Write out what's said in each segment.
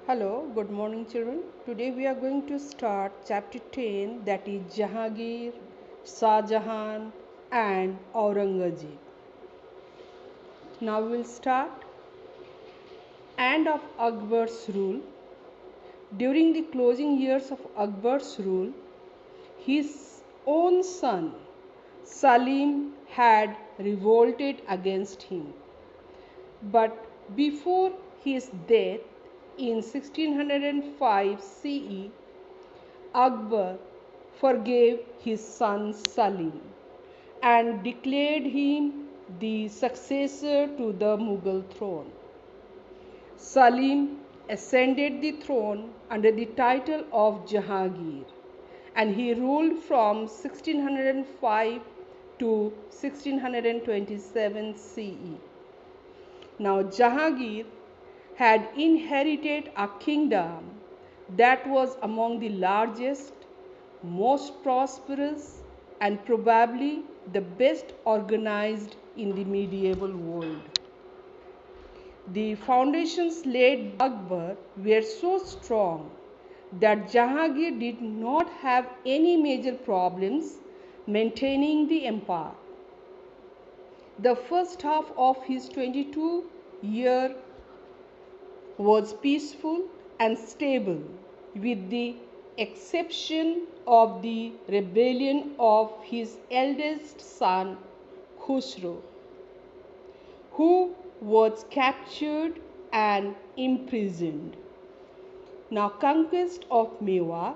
Hello, good morning children. Today we are going to start chapter 10, that is Jahangir, Shah Jahan and Aurangzeb. Now we will start. End of Akbar's rule. During the closing years of Akbar's rule, his own son Salim had revolted against him. But before his death in 1605 CE, Akbar forgave his son Salim and declared him the successor to the Mughal throne. Salim ascended the throne under the title of Jahangir, and he ruled from 1605 to 1627 CE. Now Jahangir had inherited a kingdom that was among the largest, most prosperous, and probably the best organized in the medieval world. The foundations laid by Akbar were so strong that Jahangir did not have any major problems maintaining the empire. The first half of his 22-year was peaceful and stable, with the exception of the rebellion of his eldest son Khusro, who was captured and imprisoned. Now, conquest of Mewar.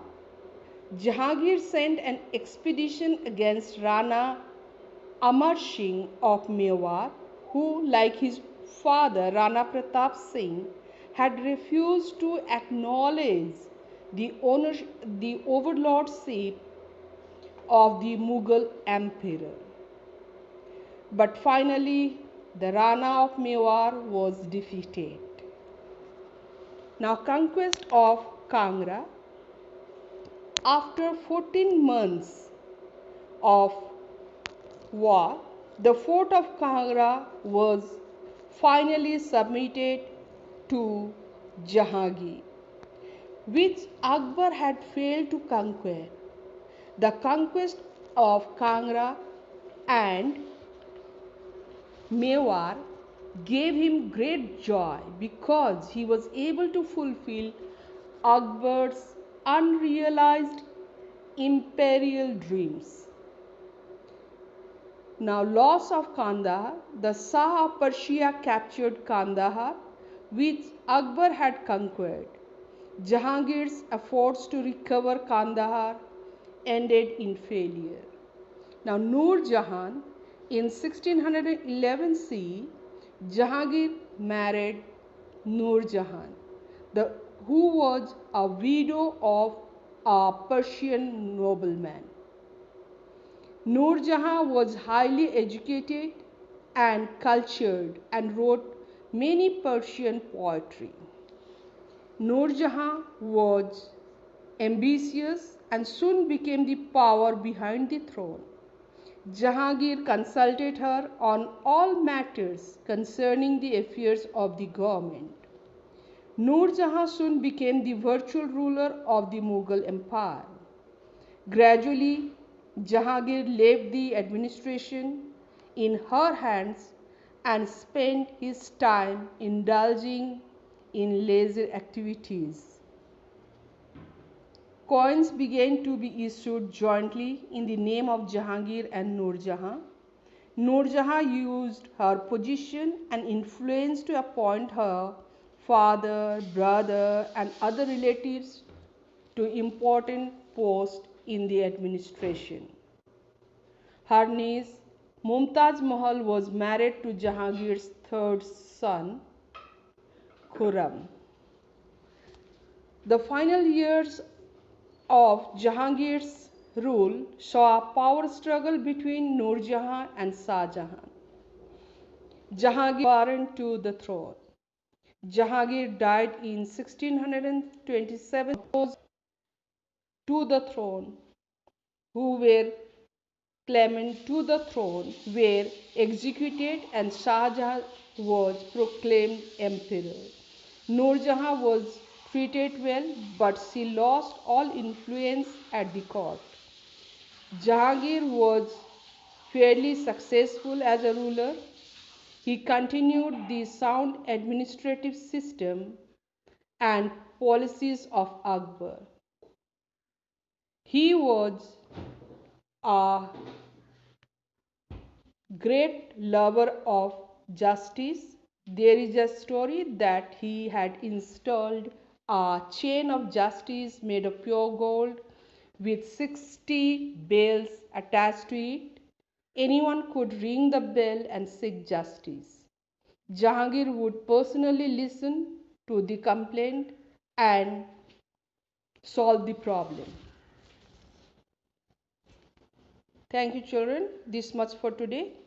Jahangir sent an expedition against Rana Amar Singh of Mewar, who, like his father Rana Pratap Singh, had refused to acknowledge the overlordship of the Mughal emperor. But finally, the Rana of Mewar was defeated. Now, conquest of Kangra. After 14 months of war, the fort of Kangra was finally submitted to Jahangir, which Akbar had failed to conquer. The conquest of Kangra and Mewar gave him great joy because he was able to fulfill Akbar's unrealized imperial dreams. Now, loss of Kandahar. The Shah of Persia captured Kandahar, which Akbar had conquered. Jahangir's efforts to recover Kandahar ended in failure. Now, Nur Jahan. In 1611 CE, Jahangir married Nur Jahan, who was a widow of a Persian nobleman. Nur Jahan was highly educated and cultured and wrote many Persian poetry. Nur Jahan was ambitious and soon became the power behind the throne. Jahangir consulted her on all matters concerning the affairs of the government. Nur Jahan soon became the virtual ruler of the Mughal Empire. Gradually, Jahangir left the administration in her hands and spent his time indulging in leisure activities. Coins began to be issued jointly in the name of Jahangir and Nur Jahan. Nur Jahan used her position and influence to appoint her father, brother, and other relatives to important posts in the administration. Her niece Mumtaz Mahal was married to Jahangir's third son, Khurram. The final years of Jahangir's rule saw a power struggle between Nur Jahan and Shah Jahan. Jahangir warrant to the throne. Jahangir died in 1627. Those to the throne who were claimant to the throne were executed and Shah Jahan was proclaimed emperor. Nur Jahan was treated well, but she lost all influence at the court. Jahangir was fairly successful as a ruler. He continued the sound administrative system and policies of Akbar. He was a great lover of justice. There is a story that he had installed a chain of justice made of pure gold with 60 bells attached to it. Anyone could ring the bell and seek justice. Jahangir would personally listen to the complaint and solve the problem. Thank you, children. This much for today.